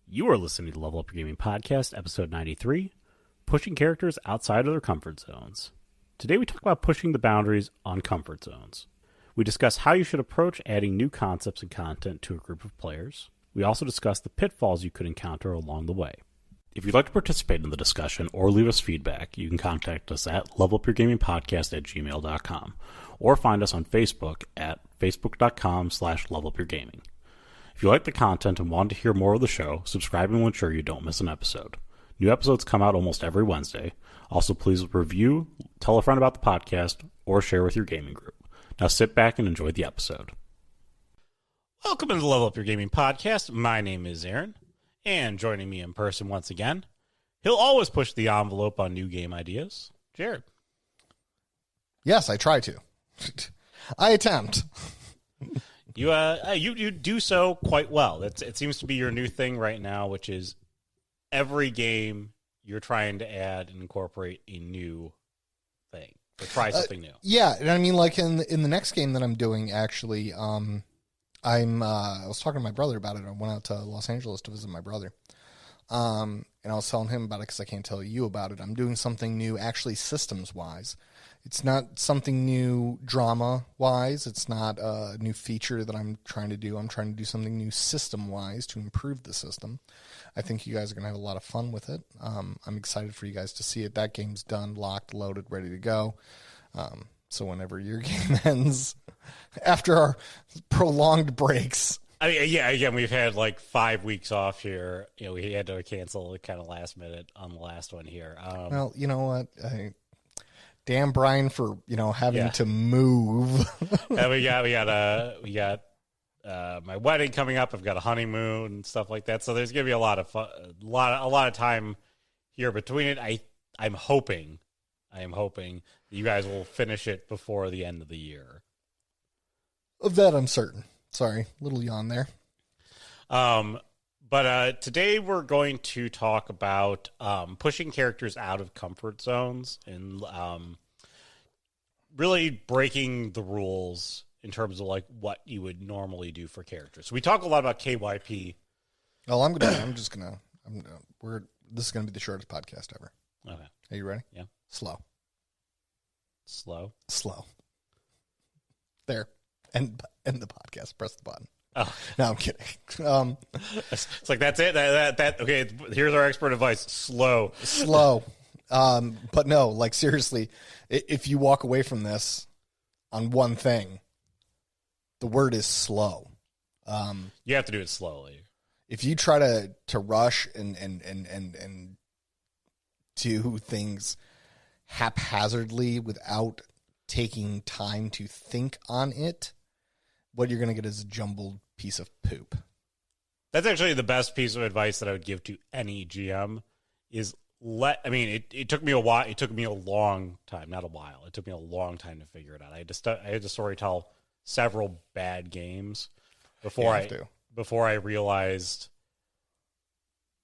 You are listening to Level Up Your Gaming Podcast, episode 93, Pushing Characters Outside of Their Comfort Zones. Today we talk about pushing the boundaries on comfort zones. We discuss how you should approach adding new concepts and content to a group of players. We also discuss the pitfalls you could encounter along the way. If you'd like to participate in the discussion or leave us feedback, you can contact us at levelupyourgamingpodcast@gmail.com or find us on Facebook at facebook.com/levelupyourgaming. If you like the content and want to hear more of the show, subscribing will ensure you don't miss an episode. New episodes come out almost every Wednesday. Also, please review, tell a friend about the podcast, or share with your gaming group. Now sit back and enjoy the episode. Welcome to the Level Up Your Gaming Podcast. My name is Aaron, and joining me in person once again, he'll always push the envelope on new game ideas, Jared. Yes, I try to. I attempt. You do so quite well. It seems to be your new thing right now, which is every game you're trying to add and incorporate a new thing or try something new. Yeah, and I mean, like in the next game that I'm doing, actually, I was talking to my brother about it. I went out to Los Angeles to visit my brother, and I was telling him about it because I can't tell you about it. I'm doing something new, actually, systems-wise. It's not something new drama-wise. It's not a new feature that I'm trying to do. I'm trying to do something new system-wise to improve the system. I think you guys are going to have a lot of fun with it. I'm excited for you guys to see it. That game's done, locked, loaded, ready to go. So whenever your game ends, after our prolonged breaks. I mean, yeah, again, we've had like 5 weeks off here. You know, we had to cancel kind of last minute on the last one here. Well, you know what? Damn Brian for, having to move. And we got my wedding coming up. I've got a honeymoon and stuff like that. So there's going to be a lot of fun, a lot of time here between it. I am hoping that you guys will finish it before the end of the year. Of that, I'm certain. Sorry, little yawn there. But today we're going to talk about pushing characters out of comfort zones and really breaking the rules in terms of like what you would normally do for characters. So we talk a lot about KYP. Well, this is gonna be the shortest podcast ever. Okay. Are you ready? Yeah. Slow. There. End the podcast. Press the button. Oh. No, I'm kidding. It's like, that's it. That okay. Here's our expert advice. Slow. But no, like seriously, if you walk away from this on one thing, the word is slow. You have to do it slowly. If you try to rush and do things haphazardly without taking time to think on it, what you're going to get is a jumbled piece of poop. That's actually the best piece of advice that I would give to any GM is it took me a while. It took me a long time, not a while. It took me a long time to figure it out. I had to storytell several bad games before I realized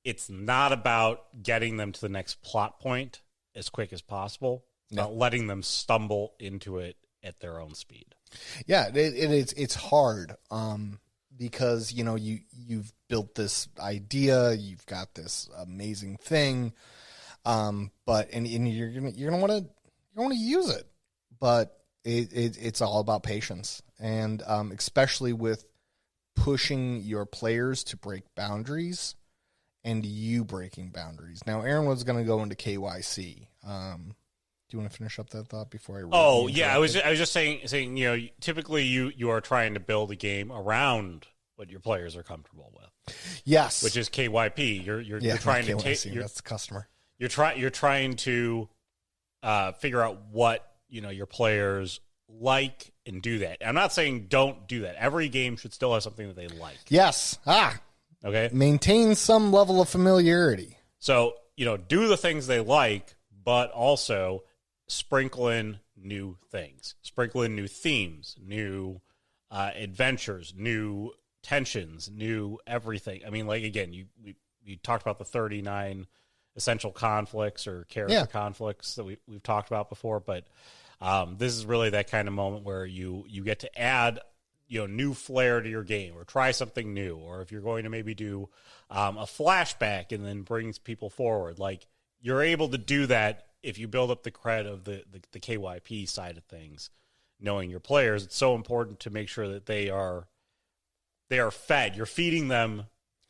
it's not about getting them to the next plot point as quick as possible. It's about letting them stumble into it at their own speed. Yeah, it's hard because you've built this idea, you've got this amazing thing, but you're gonna want to use it, but it's all about patience, and especially with pushing your players to break boundaries and you breaking boundaries. Now, Aaron was going to go into KYC. Do you want to finish up that thought before I? Oh yeah, I was just saying. Typically you are trying to build a game around what your players are comfortable with. Yes, which is KYP. You're trying to take. That's the customer. You're trying to figure out what your players like and do that. I'm not saying don't do that. Every game should still have something that they like. Yes. Okay. Maintain some level of familiarity. So do the things they like, but also sprinkle in new things, sprinkle in new themes, new adventures, new tensions, new everything. I mean, like, again, we talked about the 39 essential conflicts or character conflicts that we've talked about before, but this is really that kind of moment where you get to add new flair to your game, or try something new, or if you're going to maybe do a flashback and then brings people forward, like you're able to do that if you build up the cred of the KYP side of things. Knowing your players, it's so important to make sure that they are fed. You're feeding them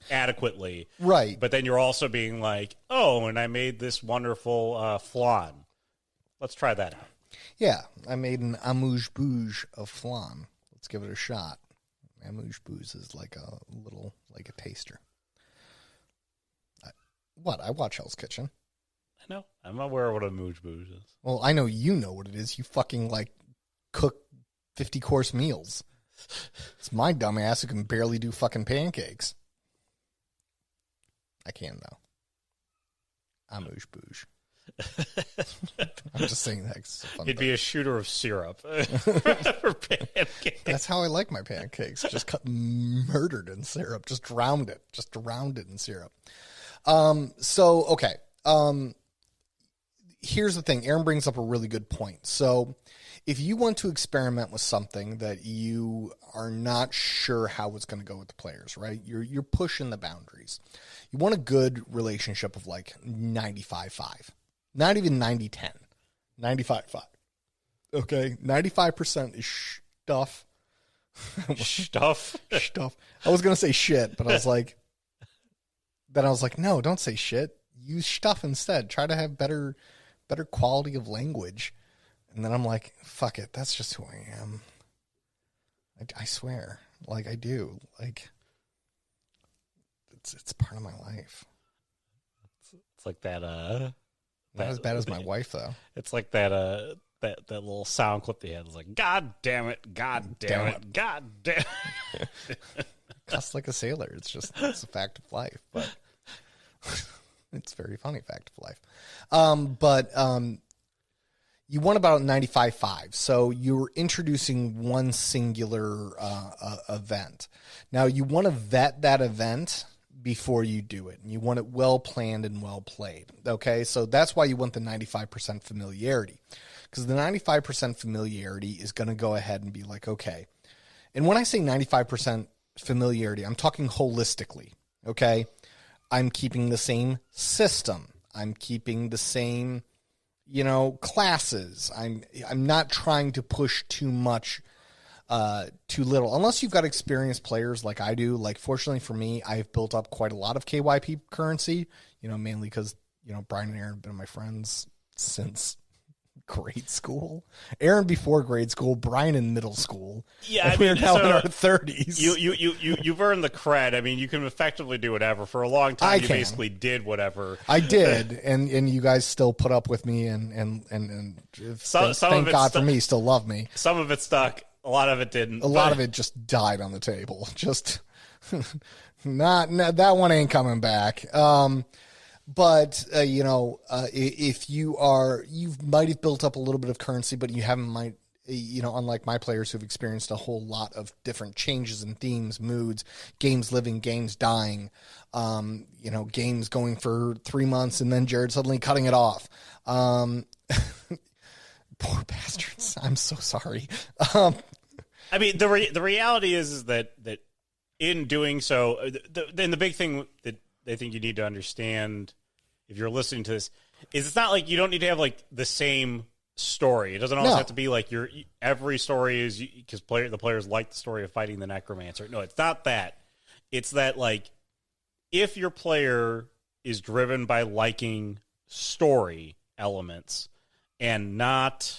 adequately, right? But then you're also being like, oh, and I made this wonderful flan. Let's try that out. Yeah, I made an amuse-bouche of flan. Let's give it a shot. Amuse-bouche is like a taster. I watch Hell's Kitchen. I know. I'm aware of what a amuse-bouche is. Well, I know you know what it is. You fucking cook 50-course meals. It's my dumb ass who can barely do fucking pancakes. I can though. Amuse-bouche. I'm just saying that 'cause it's a fun It'd thing. be a shooter of syrup for pancakes. That's how I like my pancakes. Just murdered in syrup. Just drowned it in syrup. Okay. Here's the thing. Aaron brings up a really good point. So if you want to experiment with something that you are not sure how it's going to go with the players, right? You're pushing the boundaries. You want a good relationship of 95-5. Not even 90-10. 95-5. Okay? 95% is stuff. Stuff. I was going to say shit, but I was like, no, don't say shit. Use stuff instead. Try to have better quality of language. And then I'm like, fuck it. That's just who I am. I swear. I do. It's part of my life. It's like that. Not as bad as my wife, though. It's like that little sound clip they had. It's like, God damn it, God damn it, God damn it. Cuss like a sailor. It's a fact of life, but it's a very funny fact of life. You want about 95-5. So you're introducing one singular event. Now you want to vet that event before you do it. And you want it well planned and well played. Okay, so that's why you want the 95% familiarity. Because the 95% familiarity is going to go ahead and be like, okay. And when I say 95% familiarity, I'm talking holistically. Okay, I'm keeping the same system. I'm keeping the same, classes. I'm not trying to push too much, too little. Unless you've got experienced players like I do. Fortunately for me, I've built up quite a lot of KYP currency, mainly because, Brian and Aaron have been my friends since grade school. Aaron before grade school, Brian in middle school. Yeah, we're now in our 30s. You've earned the cred. I mean, you can effectively do whatever. For a long time, you basically did whatever. I did, and you guys still put up with me, and thank God for me, still love me. Some of it stuck. A lot of it didn't. A lot of it just died on the table. Just not that one ain't coming back. But, if you might have built up a little bit of currency, but you haven't unlike my players who've experienced a whole lot of different changes in themes, moods, games living, games dying, games going for 3 months and then Jared suddenly cutting it off. Poor bastards. I'm so sorry. I mean, the reality is that in doing so, the big thing that I think you need to understand if you're listening to this is it's not like you don't need to have the same story. It doesn't always have to be every story is because the players like the story of fighting the necromancer. No, it's not that. It's that if your player is driven by liking story elements and not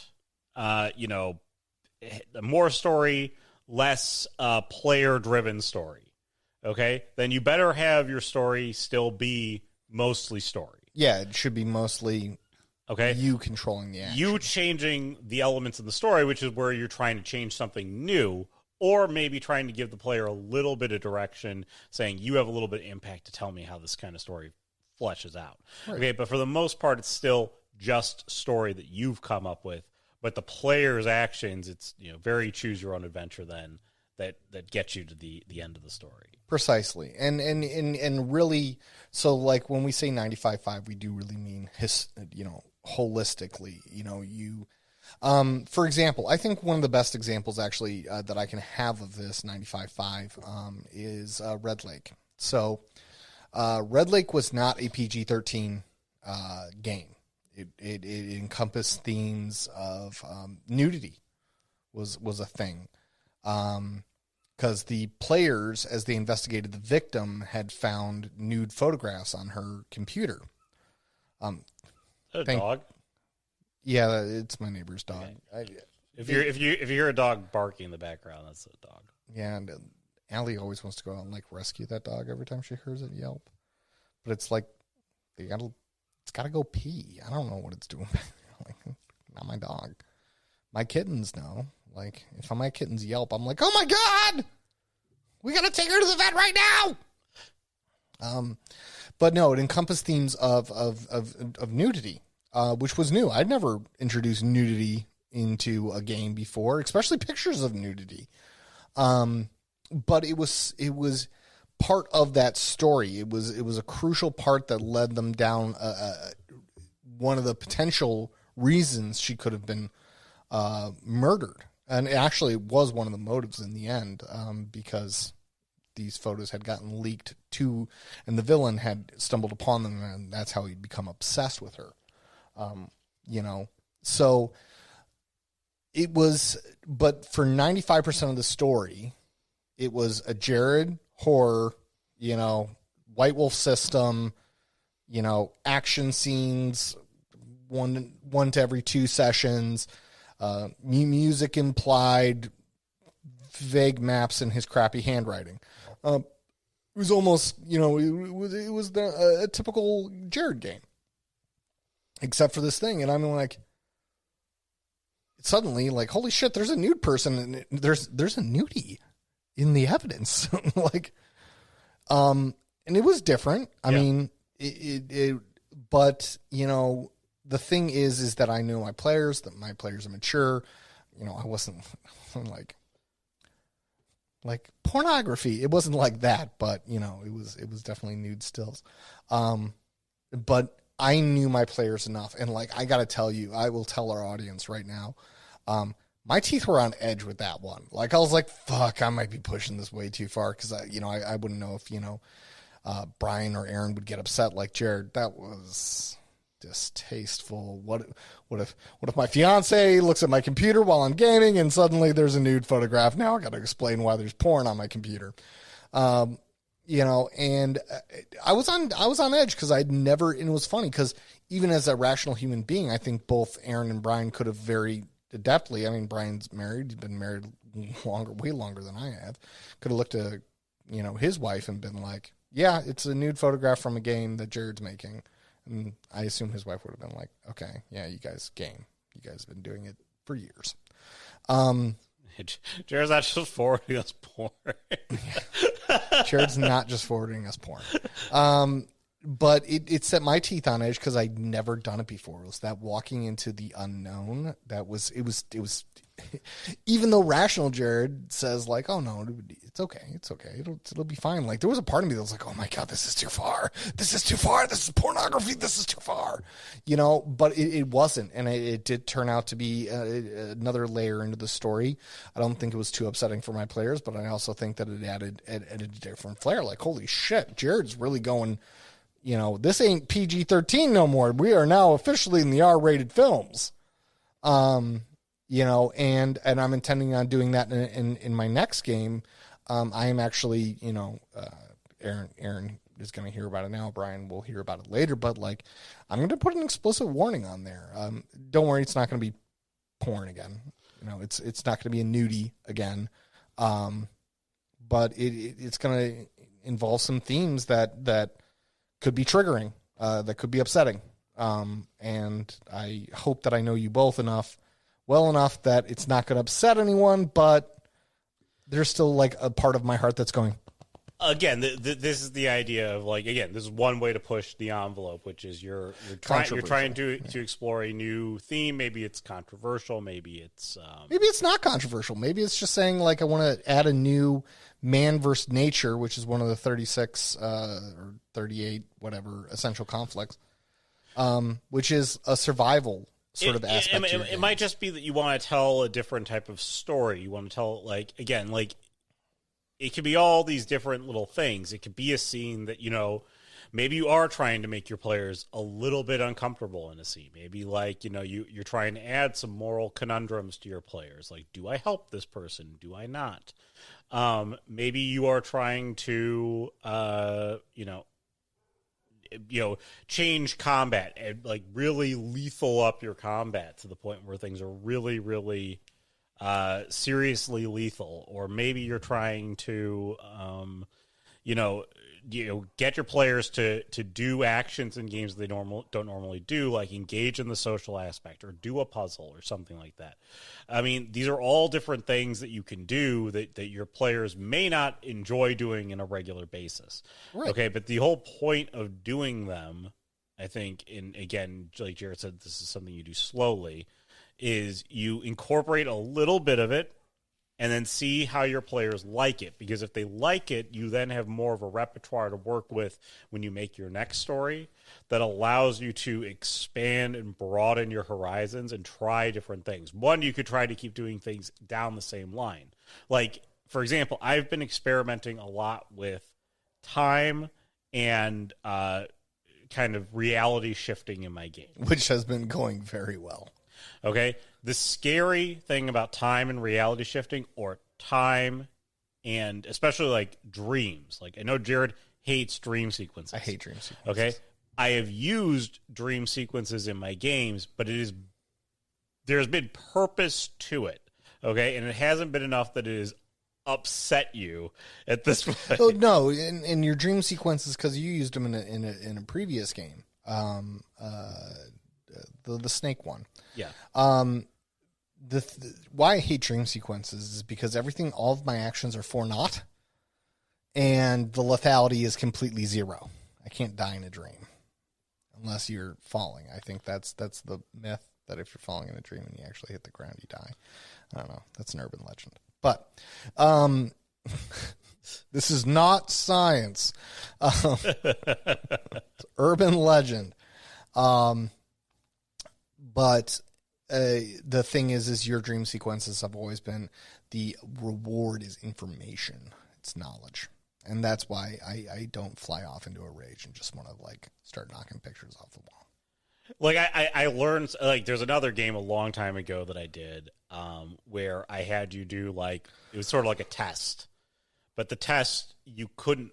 more story, less player driven story. Okay, then you better have your story still be mostly story. Yeah, it should be mostly you controlling the action. You changing the elements of the story, which is where you're trying to change something new, or maybe trying to give the player a little bit of direction, saying you have a little bit of impact to tell me how this kind of story fleshes out. Right. Okay, but for the most part, it's still just story that you've come up with, but the player's actions, it's very choose your own adventure then. That gets you to the end of the story. Precisely. And really, so when we say 95-5, we do really mean holistically. For example, I think one of the best examples actually that I can have of this 95.5 is Red Lake. So Red Lake was not a PG-13 game. It encompassed themes of nudity was a thing. Because the players, as they investigated the victim, had found nude photographs on her computer. Dog? Yeah, it's my neighbor's dog. Okay. If you hear a dog barking in the background, that's a dog. Yeah, and Allie always wants to go out and like rescue that dog every time she hears it yelp. But it's like it's gotta go pee. I don't know what it's doing. Like, not my dog. My kittens know. Like, if my kittens yelp, I'm like, oh my God, we gotta take her to the vet right now. But no, it encompassed themes of nudity, which was new. I'd never introduced nudity into a game before, especially pictures of nudity. But it was part of that story. It was a crucial part that led them down one of the potential reasons she could have been murdered. And it actually was one of the motives in the end, because these photos had gotten leaked to, and the villain had stumbled upon them, and that's how he'd become obsessed with her. So it was, but for 95% of the story, it was a Jared horror, White Wolf system, action scenes, one to every 2 sessions, music implied, vague maps, and his crappy handwriting. It was almost, it was a typical Jared game, except for this thing. And I'm like, suddenly, like, holy shit, there's a nude person, and there's a nudie in the evidence. And it was different. I mean, but the thing is that I knew my players, that my players are mature. I wasn't like pornography. It wasn't like that, but it was definitely nude stills. But I knew my players enough, and like, I got to tell you, I will tell our audience right now, my teeth were on edge with that one. Like, I was like, fuck, I might be pushing this way too far, because I wouldn't know if Brian or Aaron would get upset like Jared. That was distasteful. What if my fiance looks at my computer while I'm gaming and suddenly there's a nude photograph? Now I got to explain why there's porn on my computer. And I was on edge, because I'd never, and it was funny because even as a rational human being, I think both Aaron and Brian could have very adeptly. I mean, Brian's married; he's been married way longer than I have. Could have looked at his wife and been like, "Yeah, it's a nude photograph from a game that Jared's making." And I assume his wife would have been like, "Okay, yeah, you guys game. You guys have been doing it for years." Jared's not just forwarding us porn. Jared's not just forwarding us porn. But it set my teeth on edge, because I'd never done it before. It was that walking into the unknown. It was even though rational Jared says like, "Oh no, it's okay. It'll be fine." Like, there was a part of me that was like, "Oh my God, this is too far. This is pornography. This is too far." But it wasn't. And it did turn out to be another layer into the story. I don't think it was too upsetting for my players, but I also think that it added a different flair. Like, holy shit, Jared's really going, this ain't PG-13 no more. We are now officially in the R-rated films. And I'm intending on doing that in my next game. I am actually, Aaron is going to hear about it now. Brian will hear about it later, but like, I'm going to put an explicit warning on there. Don't worry, it's not going to be porn again. It's not going to be a nudie again. But it's going to involve some themes that could be triggering, that could be upsetting. And I hope that I know you both well enough that it's not going to upset anyone, but there's still like a part of my heart that's going. Again, this is the idea of like, again, this is one way to push the envelope, which is you're trying to explore a new theme. Maybe it's controversial. Maybe it's not controversial. Maybe it's just saying like, I want to add a new man versus nature, which is one of the 36 or 38 whatever essential conflicts, which is a survival sort of aspect. It might just be that you want to tell a different type of story. You want to tell, like, again, like, it could be all these different little things. It could be a scene that, maybe you are trying to make your players a little bit uncomfortable in a scene. Maybe, like, you're trying to add some moral conundrums to your players. Like, do I help this person? Do I not? Maybe you are trying to, change combat and, like, really lethal up your combat to the point where things are really, really seriously lethal. Or maybe you're trying to, get your players to do actions in games they don't normally do, like engage in the social aspect or do a puzzle or something like that. I mean, these are all different things that you can do that your players may not enjoy doing in a regular basis. Right. Okay, but the whole point of doing them, I think, and again, like Jared said, this is something you do slowly, is you incorporate a little bit of it and then see how your players like it. Because if they like it, you then have more of a repertoire to work with when you make your next story that allows you to expand and broaden your horizons and try different things. One, you could try to keep doing things down the same line. Like, for example, I've been experimenting a lot with time and kind of reality shifting in my game. Which has been going very well. Okay, the scary thing about time and reality shifting, or time and especially like dreams. Like, I know Jared hates dream sequences. I hate dream sequences. Okay, I have used dream sequences in my games, but there's been purpose to it. Okay, and it hasn't been enough that it has upset you at this point. Oh no, in your dream sequences, because you used them in a previous game. The snake one. Yeah. Why I hate dream sequences is because all of my actions are for naught, and the lethality is completely zero. I can't die in a dream unless you're falling. I think that's the myth, that if you're falling in a dream and you actually hit the ground, you die. I don't know. That's an urban legend. But this is not science. It's urban legend. But the thing is your dream sequences have always been, the reward is information. It's knowledge. And that's why I don't fly off into a rage and just want to, like, start knocking pictures off the wall. Like, I learned, like, there's another game a long time ago that I did where I had you do, like, it was sort of like a test. But the test, you couldn't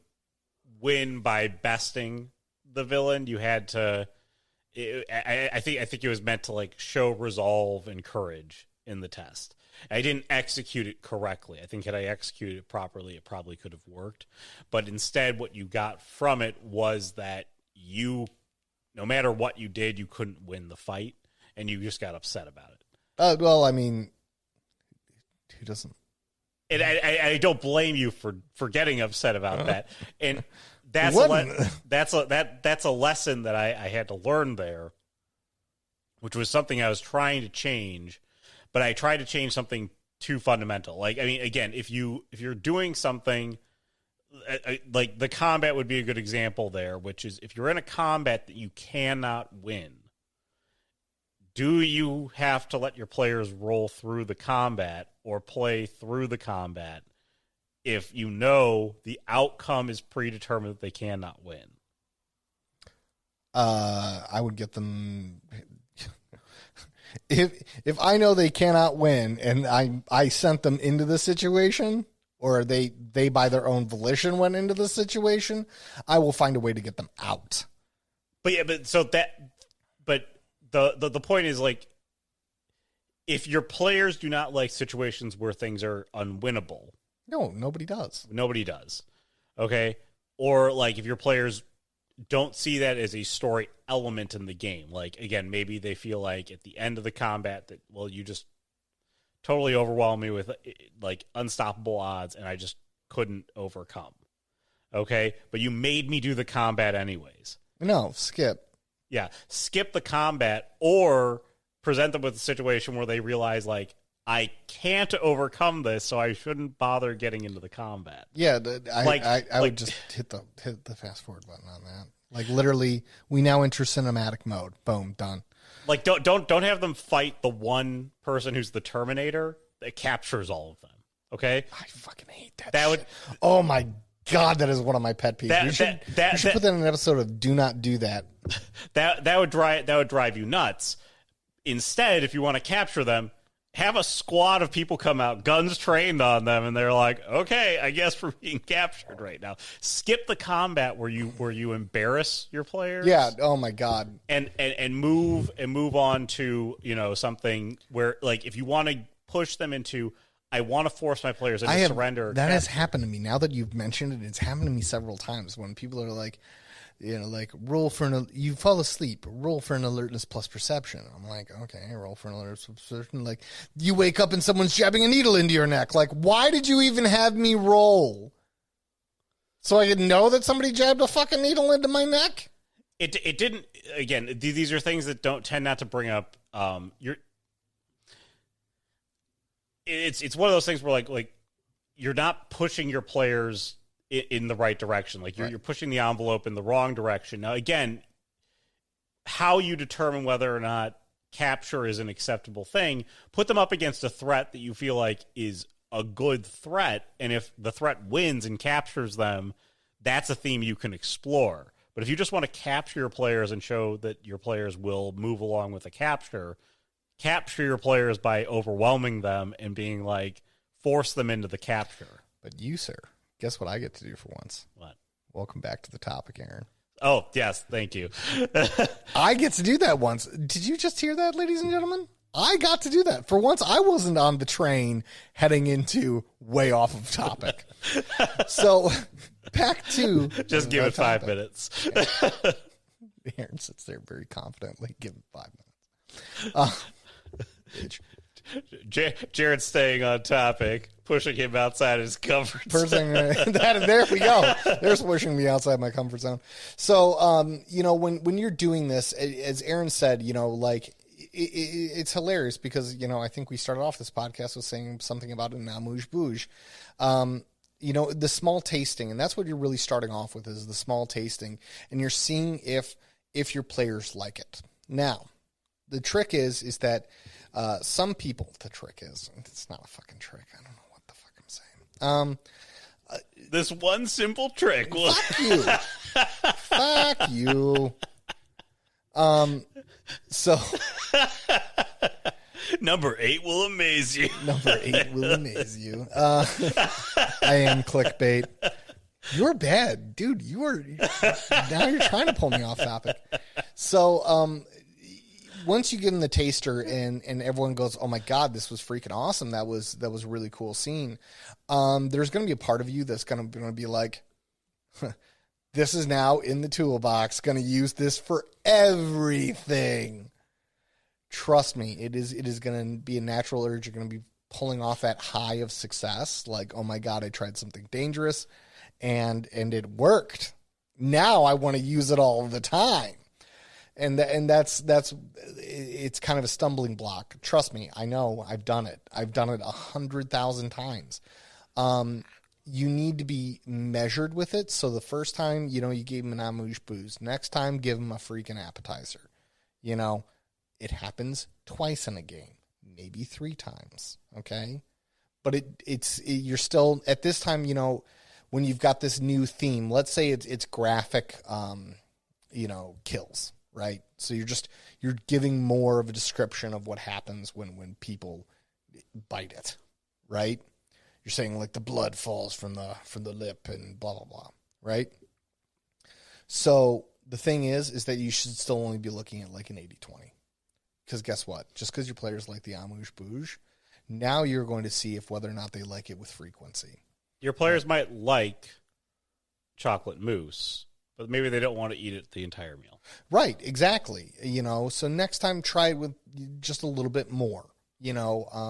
win by besting the villain. You had to... I think it was meant to, like, show resolve and courage in the test. I didn't execute it correctly. I think had I executed it properly, it probably could have worked. But instead, what you got from it was that no matter what you did, you couldn't win the fight, and you just got upset about it. Well, I mean, who doesn't? And I don't blame you for getting upset about that. And that's a lesson that I had to learn there, which was something I was trying to change, but I tried to change something too fundamental. Like, I mean, again, if you're doing something like the combat would be a good example there, which is if you're in a combat that you cannot win, do you have to let your players roll through the combat or play through the combat if you know the outcome is predetermined that they cannot win? I would get them... If I know they cannot win and I sent them into the situation, or they by their own volition went into the situation, I will find a way to get them out. But yeah, the point is, like, if your players do not like situations where things are unwinnable. No, nobody does. Nobody does. Okay? Or, like, if your players don't see that as a story element in the game. Like, again, maybe they feel like at the end of the combat that, well, you just totally overwhelmed me with, like, unstoppable odds, and I just couldn't overcome. Okay? But you made me do the combat anyways. No, skip. Yeah, skip the combat, or present them with a situation where they realize, like, I can't overcome this, so I shouldn't bother getting into the combat. Yeah, I would just hit the fast forward button on that. Like, literally, we now enter cinematic mode. Boom, done. Like, don't have them fight the one person who's the Terminator that captures all of them. Okay, I fucking hate that. That shit. would. Oh my god, that is one of my pet peeves. We should put that in an episode of "Do Not Do That." That would drive you nuts. Instead, if you want to capture them, have a squad of people come out, guns trained on them, and they're like, "Okay, I guess we're being captured right now." Skip the combat where you embarrass your players. Yeah. Oh my god. And move on to something where, like, if you want to push them into, I want to force my players into surrender. That has happened to me. Now that you've mentioned it, it's happened to me several times when people are like, like roll for you fall asleep, roll for an alertness plus perception. I'm like, okay, roll for an alertness plus perception. Like, you wake up and someone's jabbing a needle into your neck. Like, why did you even have me roll? So I didn't know that somebody jabbed a fucking needle into my neck? It didn't. Again, these are things that don't tend not to bring up. It's one of those things where like you're not pushing your players in the right direction. Like you're pushing the envelope in the wrong direction. Now, again, how you determine whether or not capture is an acceptable thing, put them up against a threat that you feel like is a good threat. And if the threat wins and captures them, that's a theme you can explore. But if you just want to capture your players and show that your players will move along with the capture your players by overwhelming them and being like, force them into the capture. But you, sir, guess what I get to do for once? What? Welcome back to the topic, Aaron. Oh, yes, thank you. I get to do that once. Did you just hear that, ladies and gentlemen? I got to do that. For once, I wasn't on the train heading into way off of topic. So, back to... Just give it 5 minutes. Aaron sits there very confidently. Give it 5 minutes. Jared's staying on topic, pushing him outside his comfort zone. There we go. There's pushing me outside my comfort zone. So, when you're doing this, as Aaron said, like, it's hilarious because, I think we started off this podcast with saying something about an amuse-bouche. The small tasting, and that's what you're really starting off with, is the small tasting, and you're seeing if your players like it. Now, the trick is that some people, it's not a fucking trick. I don't know what the fuck I'm saying. This one simple trick will... Fuck you. Fuck you. So... Number 8 will amaze you. Number 8 will amaze you. I am clickbait. You're bad, dude. Now you're trying to pull me off topic. So, once you get in the taster and everyone goes, "Oh my god, this was freaking awesome. That was a really cool scene." There's going to be a part of you that's going to be like, "This is now in the toolbox. Going to use this for everything." Trust me, it is going to be a natural urge. You're going to be pulling off that high of success, like, "Oh my god, I tried something dangerous, and it worked. Now I want to use it all the time." And that's it's kind of a stumbling block. Trust me, I know. I've done it. I've done it 100,000 times. You need to be measured with it. So the first time, you gave him an amuse-bouche. Next time, give him a freaking appetizer. It happens twice in a game, maybe 3 times. Okay, but you're still at this time. When you've got this new theme. Let's say it's graphic, kills. Right, so you're giving more of a description of what happens when people bite it. Right, you're saying like the blood falls from the lip and blah blah blah. Right. So the thing is that you should still only be looking at like an 80-20. Because guess what? Just because your players like the amuse-bouche, now you're going to see whether or not they like it with frequency. Your players might like chocolate mousse, but maybe they don't want to eat it the entire meal. Right, exactly. So next time try it with just a little bit more.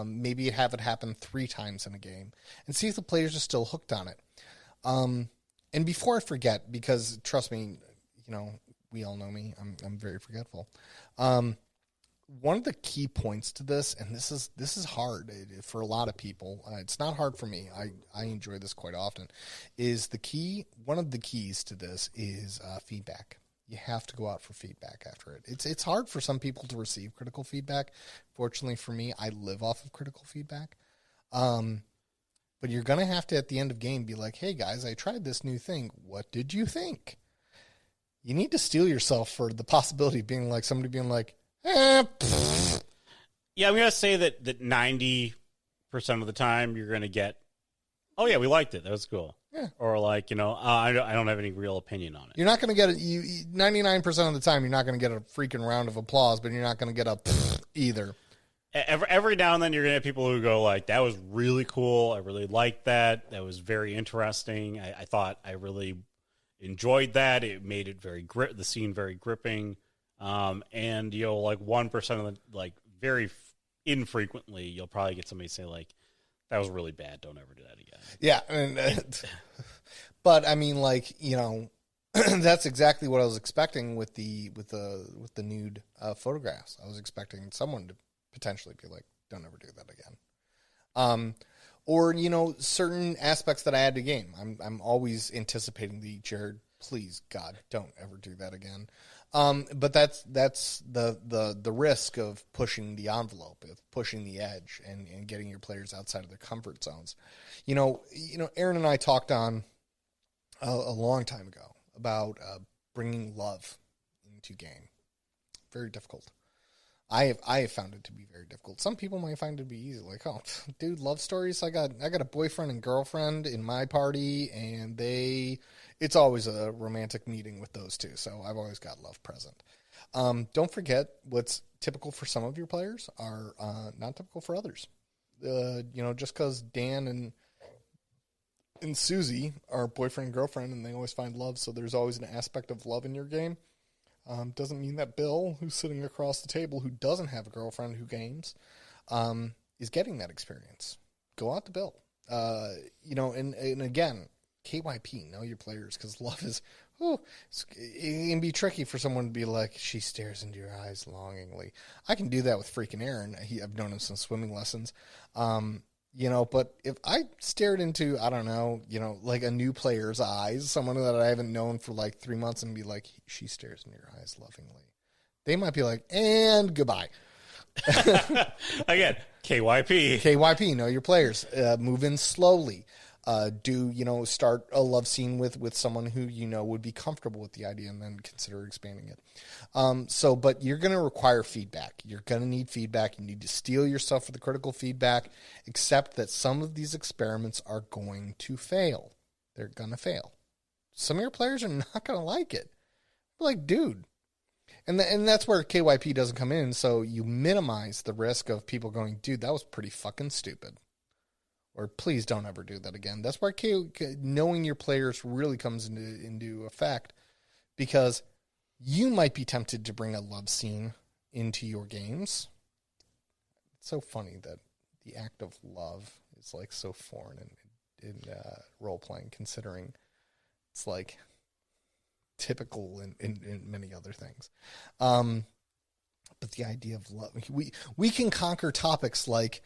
Maybe have it happen 3 times in a game and see if the players are still hooked on it. And before I forget, because trust me, we all know me. I'm very forgetful. One of the key points to this, and this is hard for a lot of people. It's not hard for me. I enjoy this quite often. One of the keys to this is feedback. You have to go out for feedback after it. It's hard for some people to receive critical feedback. Fortunately for me, I live off of critical feedback. But you're going to have to, at the end of game, be like, hey, guys, I tried this new thing. What did you think? You need to steel yourself for the possibility of being like somebody being like, pfft. Yeah, I'm going to say that 90% of the time you're going to get, oh, yeah, we liked it. That was cool. Yeah. Or like, I don't have any real opinion on it. You're not going to get it. 99% of the time, you're not going to get a freaking round of applause, but you're not going to get a either. Every now and then you're going to have people who go like, that was really cool. I really liked that. That was very interesting. I thought I really enjoyed that. It made it the scene very gripping. And, like 1% of the, like very infrequently, you'll probably get somebody say like, that was really bad. Don't ever do that again. Yeah. But I mean, like, that's exactly what I was expecting with the nude photographs. I was expecting someone to potentially be like, don't ever do that again. Or, certain aspects that I add to game. I'm always anticipating the Jared, please, God, don't ever do that again. But that's the risk of pushing the envelope, of pushing the edge and getting your players outside of their comfort zones. Aaron and I talked on a long time ago about bringing love into game. Very difficult. I have found it to be very difficult. Some people might find it to be easy. Like, oh, dude, love stories. I got a boyfriend and girlfriend in my party, and it's always a romantic meeting with those two. So I've always got love present. Don't forget what's typical for some of your players are not typical for others. Just because Dan and Susie are boyfriend and girlfriend, and they always find love, so there's always an aspect of love in your game. Doesn't mean that Bill, who's sitting across the table, who doesn't have a girlfriend who games, is getting that experience. Go out to Bill. And again, KYP, know your players, because love is, it can be tricky for someone to be like, she stares into your eyes longingly. I can do that with freaking Aaron. I've known him since swimming lessons. But if I stared into, I don't know, like a new player's eyes, someone that I haven't known for like 3 months, and be like, she stares into your eyes lovingly, they might be like, and goodbye. Again, KYP. KYP, know your players. Move in slowly. Start a love scene with someone who would be comfortable with the idea, and then consider expanding it. But you're going to require feedback. You're going to need feedback. You need to steel yourself for the critical feedback, accept that some of these experiments are going to fail. They're going to fail. Some of your players are not going to like it. Like, dude. And that's where KYP doesn't come in, so you minimize the risk of people going, dude, that was pretty fucking stupid. Or please don't ever do that again. That's where knowing your players really comes into effect, because you might be tempted to bring a love scene into your games. It's so funny that the act of love is like so foreign in role playing, considering it's like typical in many other things. But the idea of love, we can conquer topics like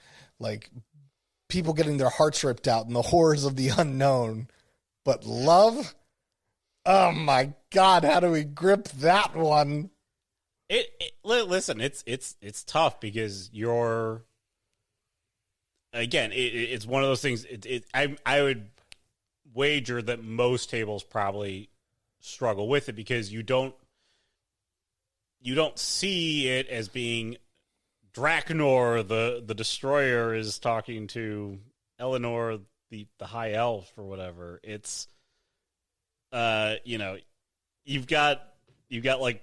people getting their hearts ripped out and the horrors of the unknown, but love, oh my God, how do we grip that one? Listen, it's tough, because it's one of those things. I would wager that most tables probably struggle with it, because you don't see it as being Drakenor, the destroyer, is talking to Eleanor, the high elf, or whatever. It's you've got like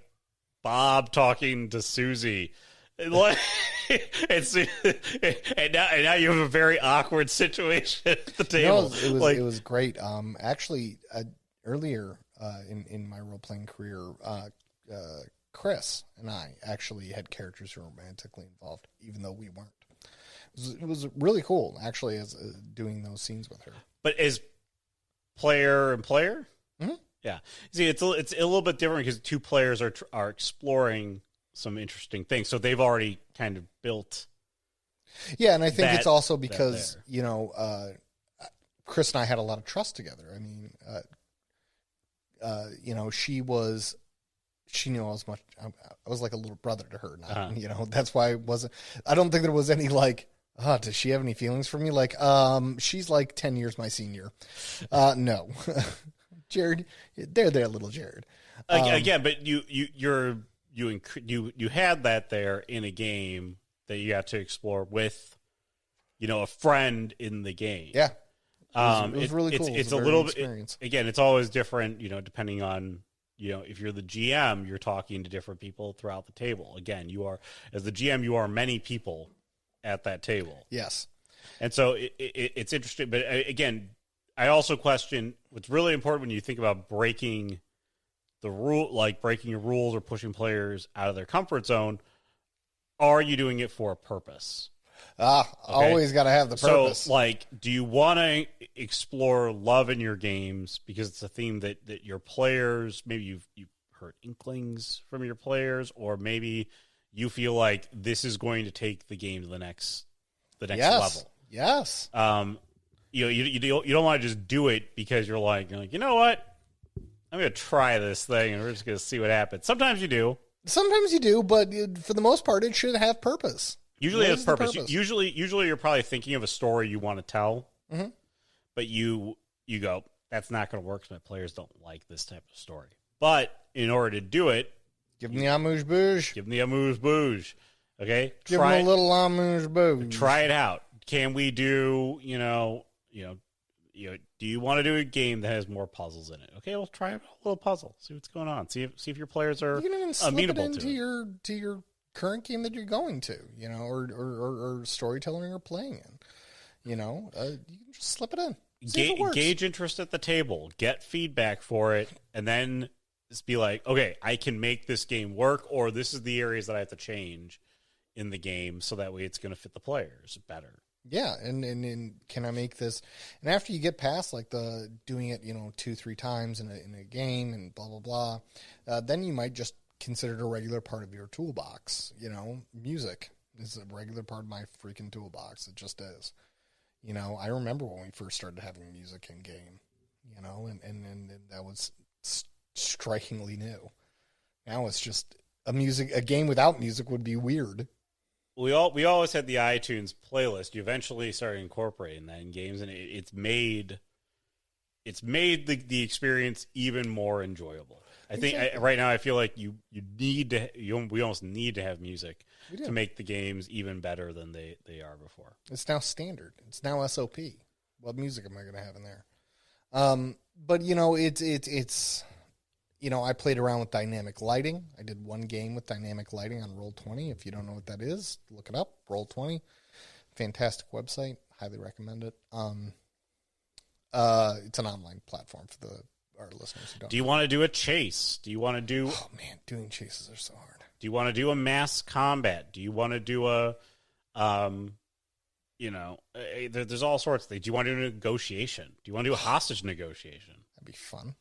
Bob talking to Susie, and now you have a very awkward situation at the table. No, it was great. Actually, earlier in my role playing career, Chris and I actually had characters who were romantically involved, even though we weren't. It was really cool, actually, as doing those scenes with her. But as player and player, mm-hmm. Yeah. See, it's a little bit different, because two players are exploring some interesting things, so they've already kind of built. Yeah, and I think it's also because Chris and I had a lot of trust together. I mean, she was she knew I was like a little brother to her. Not, that's why I don't think there was any like, does she have any feelings for me? Like, she's like 10 years my senior. No, Jared, there, little Jared. Again, but you had that there in a game that you got to explore with, a friend in the game. Yeah. It was really cool. It's a little bit, again, it's always different, depending on, if you're the GM, you're talking to different people throughout the table. Again, as the GM, you are many people at that table. Yes. And so it's interesting. But again, I also question what's really important when you think about breaking the rule, like breaking your rules or pushing players out of their comfort zone. Are you doing it for a purpose? Okay. Always got to have the purpose. So, do you want to explore love in your games because it's a theme that your players, maybe you've heard inklings from your players, or maybe you feel like this is going to take the game to the next level? Yes. You don't want to just do it because you're like, you know what? I'm going to try this thing and we're just going to see what happens. Sometimes you do. Sometimes you do, but for the most part, it should have purpose. Usually it has purpose. Usually you're probably thinking of a story you want to tell, but you go, that's not going to work because my players don't like this type of story. But in order to do it, give them the amuse-bouche. Okay? Give them a little amuse-bouche. Try it out. Can we do, do you want to do a game that has more puzzles in it? Okay, we'll try a little puzzle. See what's going on. See if your players are amenable to it. You can even slip it into your current game that you're going to, or storytelling or playing in. You can just slip it in. Gauge interest at the table. Get feedback for it, and then just be like, okay, I can make this game work, or this is the areas that I have to change in the game so that way it's going to fit the players better. Yeah, and can I make this? And after you get past like the doing it, 2-3 times in a game and blah blah blah, then you might just consider it a regular part of your toolbox. Music is a regular part of my freaking toolbox. It just is. I remember when we first started having music in game. And that was strikingly new. Now it's just a game without music would be weird. We always had the iTunes playlist. You eventually started incorporating that in games, and it's made the experience even more enjoyable. I think right now I feel like we almost need to have music to make the games even better than they are before. It's now standard. It's now SOP. What music am I going to have in there? But it's I played around with dynamic lighting. I did one game with dynamic lighting on Roll20. If you don't know what that is, look it up. Roll20, fantastic website. Highly recommend it. It's an online platform for our listeners who don't. Do you want to do a chase? Do you want to do? Oh man, doing chases are so hard. Do you want to do a mass combat? Do you want to do a, there's all sorts of things. Do you want to do a negotiation? Do you want to do a hostage negotiation? That'd be fun.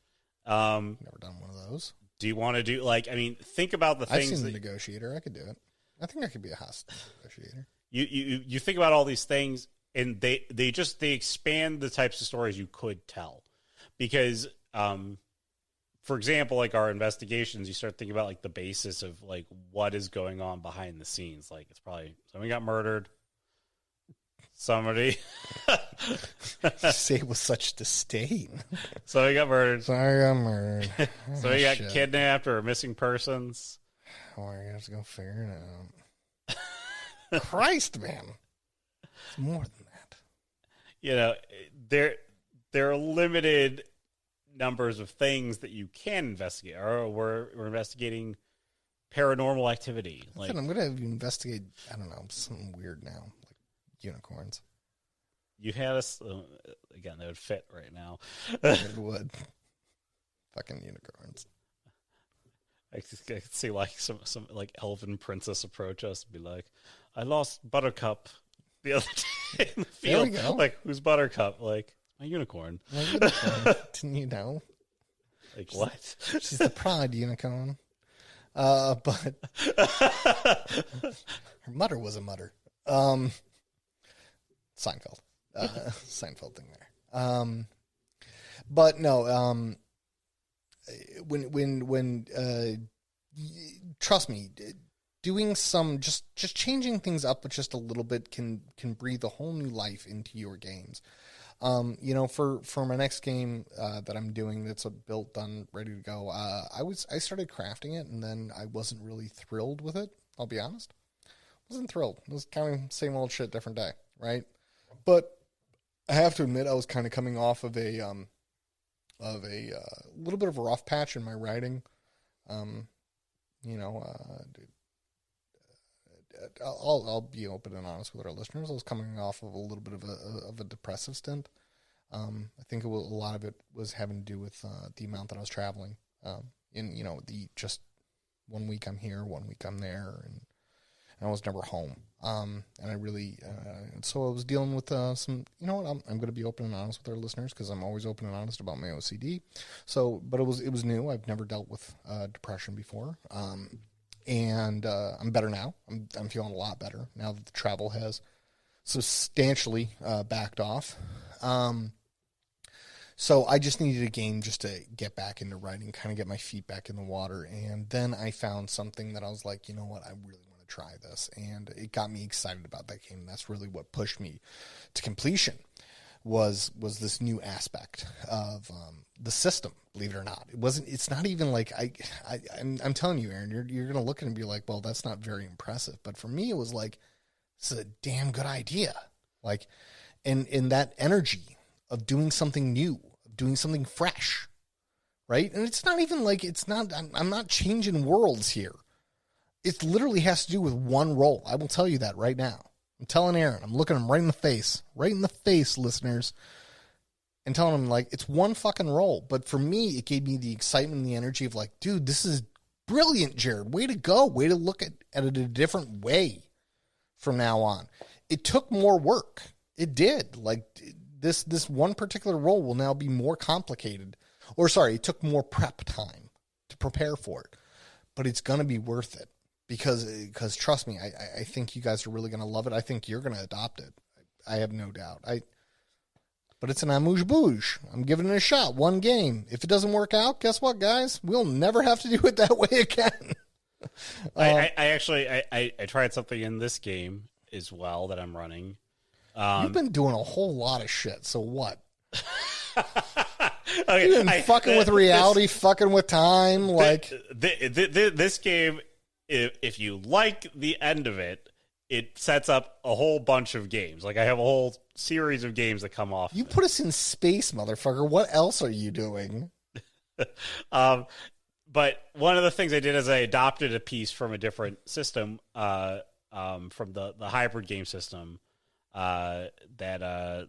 Never done one of those. Do you want to do think about the things? I've seen the negotiator. I could do it. I think I could be a hostage negotiator. You think about all these things, and they expand the types of stories you could tell, because for example, like our investigations, you start thinking about like the basis of like what is going on behind the scenes. Like it's probably somebody got murdered. Somebody say it with such disdain. Somebody got murdered. Sorry, I got murdered. Somebody got kidnapped or missing persons. Oh, I have to go figure it out. Christ, man, it's more than that. There are limited numbers of things that you can investigate. Or we're investigating paranormal activity. I'm going to investigate. I don't know, something weird now. Unicorns. You had us again. That would fit right now. It would. Fucking unicorns. I could see like some like elven princess approach us and be like, "I lost Buttercup the other day in the field." There we go. Like, who's Buttercup? Like, my unicorn. My unicorn. Didn't you know? Like what? She's the pride unicorn. But her mother was a mother. Seinfeld. Seinfeld thing there. But no, when trust me, doing some just changing things up, but just a little bit can breathe a whole new life into your games. For my next game that I'm doing, that's built, done, ready to go. I started crafting it, and then I wasn't really thrilled with it. I'll be honest, wasn't thrilled. It was kind of same old shit, different day, right? But I have to admit, I was kind of coming off of a little bit of a rough patch in my writing. I'll be open and honest with our listeners. I was coming off of a little bit of a depressive stint. I think a lot of it was having to do with the amount that I was traveling. The just 1 week I'm here, 1 week I'm there, and I was never home. And I really, so I was dealing with some. You know what? I'm going to be open and honest with our listeners because I'm always open and honest about my OCD. So, but it was new. I've never dealt with depression before. And I'm better now. I'm feeling a lot better now that the travel has substantially backed off. So I just needed a game just to get back into writing, kind of get my feet back in the water. And then I found something that I was like, you know what, I really want to try this. And it got me excited about that game. That's really what pushed me to completion was this new aspect of the system. Believe it or not, it's not even like I'm telling you, Aaron, you're going to look at it and be like, well, that's not very impressive. But for me, it was like, this is a damn good idea. Like, in that energy of doing something new, doing something fresh, right? And it's not even like, I'm not changing worlds here. It literally has to do with one role. I will tell you that right now. I'm telling Aaron, I'm looking him right in the face, listeners, and telling him, like, it's one fucking role. But for me, it gave me the excitement and the energy of like, dude, this is brilliant, Jared. Way to go. Way to look at it a different way from now on. It took more work. It did. Like, this one particular role will now be more complicated. Or, sorry, it took more prep time to prepare for it. But it's going to be worth it. Because trust me, I think you guys are really going to love it. I think you're going to adopt it. I have no doubt. But it's an amuse-bouche. I'm giving it a shot. One game. If it doesn't work out, guess what, guys? We'll never have to do it that way again. I tried something in this game as well that I'm running. You've been doing a whole lot of shit. So what? Okay, You've been fucking with reality, fucking with time. Like this game, if you like the end of it, it sets up a whole bunch of games. Like, I have a whole series of games that come off. You put us in space, motherfucker. What else are you doing? But one of the things I did is I adopted a piece from a different system, from the hybrid game system, that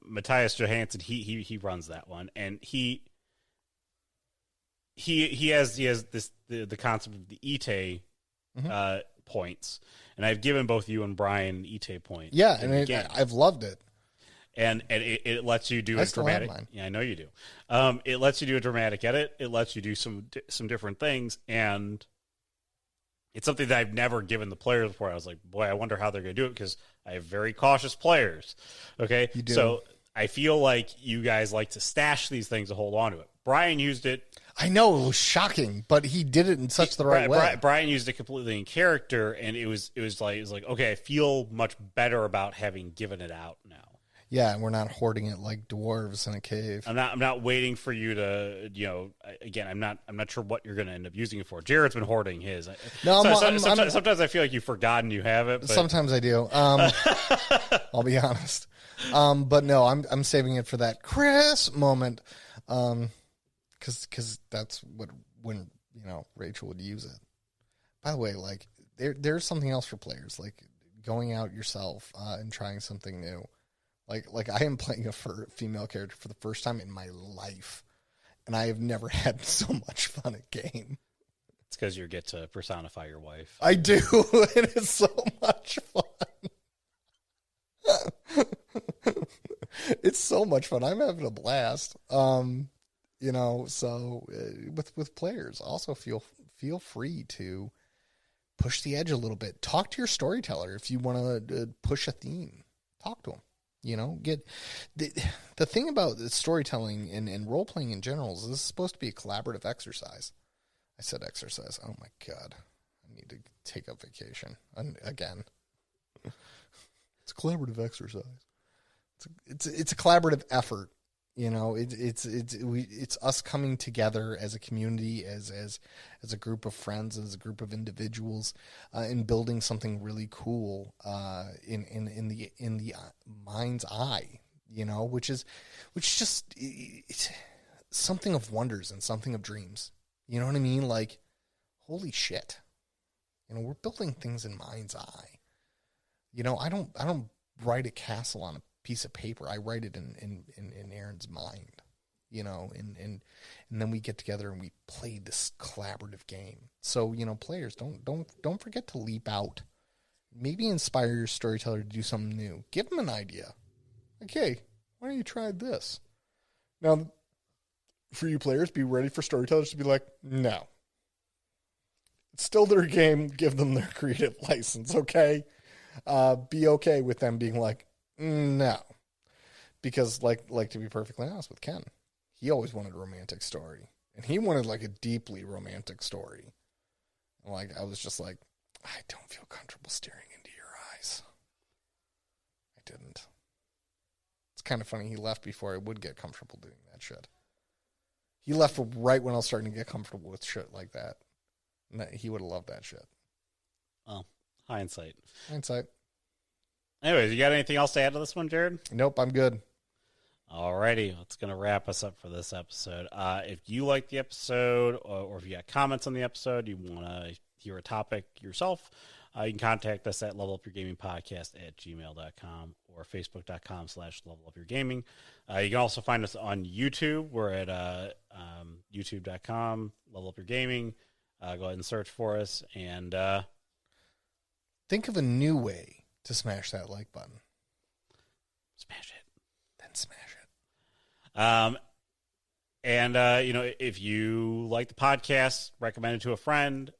Matthias Johansson, he runs that one, and he has this the concept of the Ite points, and I've given both you and Brian Ite points. Yeah, and I've loved it. And it lets you do a dramatic. Yeah, I know you do. It lets you do a dramatic edit. It lets you do some different things, and it's something that I've never given the players before. I was like, boy, I wonder how they're going to do it because I have very cautious players. Okay, you do. So I feel like you guys like to stash these things to hold on to it. Brian used it. I know, it was shocking, but he did it in such the right way. Brian used it completely in character, and it was like, okay, I feel much better about having given it out now. Yeah, and we're not hoarding it like dwarves in a cave. I'm not waiting for you to, again, I'm not sure what you're going to end up using it for. Jared's been hoarding his. No, sometimes I feel like you've forgotten you have it. But... Sometimes I do. I'll be honest. But no, I'm saving it for that Chris moment. Cause that's when Rachel would use it. By the way, like there's something else for players, like going out yourself, and trying something new. Like I am playing a female character for the first time in my life, and I have never had so much fun at game. It's because you get to personify your wife. I do, and it's so much fun. It's so much fun. I'm having a blast. So with players, also feel free to push the edge a little bit. Talk to your storyteller if you want to push a theme. Talk to them. Get the thing about storytelling and role playing in general is this is supposed to be a collaborative exercise. I said exercise. Oh my God. I need to take a vacation again. It's a collaborative exercise. It's a collaborative effort. It's us coming together as a community, as a group of friends, as a group of individuals, and building something really cool in the mind's eye. Which is just it's something of wonders and something of dreams. You know what I mean? Like, holy shit! We're building things in mind's eye. I don't write a castle on a piece of paper. I write it in Aaron's mind, and then we get together and we play this collaborative game. So, players, don't forget to leap out. Maybe inspire your storyteller to do something new. Give them an idea. Okay, why don't you try this? Now, for you players, be ready for storytellers to be like, no. It's still their game. Give them their creative license, okay? Be okay with them being like, no. Because, like to be perfectly honest with Ken, he always wanted a romantic story. And he wanted, like, a deeply romantic story. And, I was just like, I don't feel comfortable staring into your eyes. I didn't. It's kind of funny. He left before I would get comfortable doing that shit. He left right when I was starting to get comfortable with shit like that. And he would have loved that shit. Well, hindsight. Anyways, you got anything else to add to this one, Jared? Nope, I'm good. Alrighty, that's going to wrap us up for this episode. If you like the episode, or if you got comments on the episode, you want to hear a topic yourself, you can contact us at levelupyourgamingpodcast@gmail.com or facebook.com/levelupyourgaming. You can also find us on YouTube. We're at youtube.com, levelupyourgaming. Go ahead and search for us. And think of a new way to smash that like button. Smash it. Then smash it. If you like the podcast, recommend it to a friend.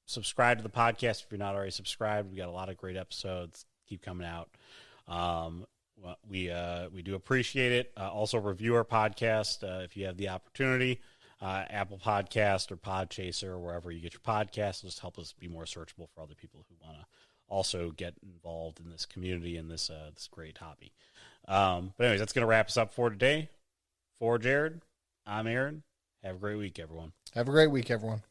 Subscribe to the podcast if you're not already subscribed. We got a lot of great episodes keep coming out. We do appreciate it. Also review our podcast if you have the opportunity. Apple Podcast or Podchaser or wherever you get your podcasts. Just help us be more searchable for other people who want to also get involved in this community and this great hobby. But anyways, that's going to wrap us up for today. For Jared, I'm Aaron. Have a great week, everyone. Have a great week, everyone.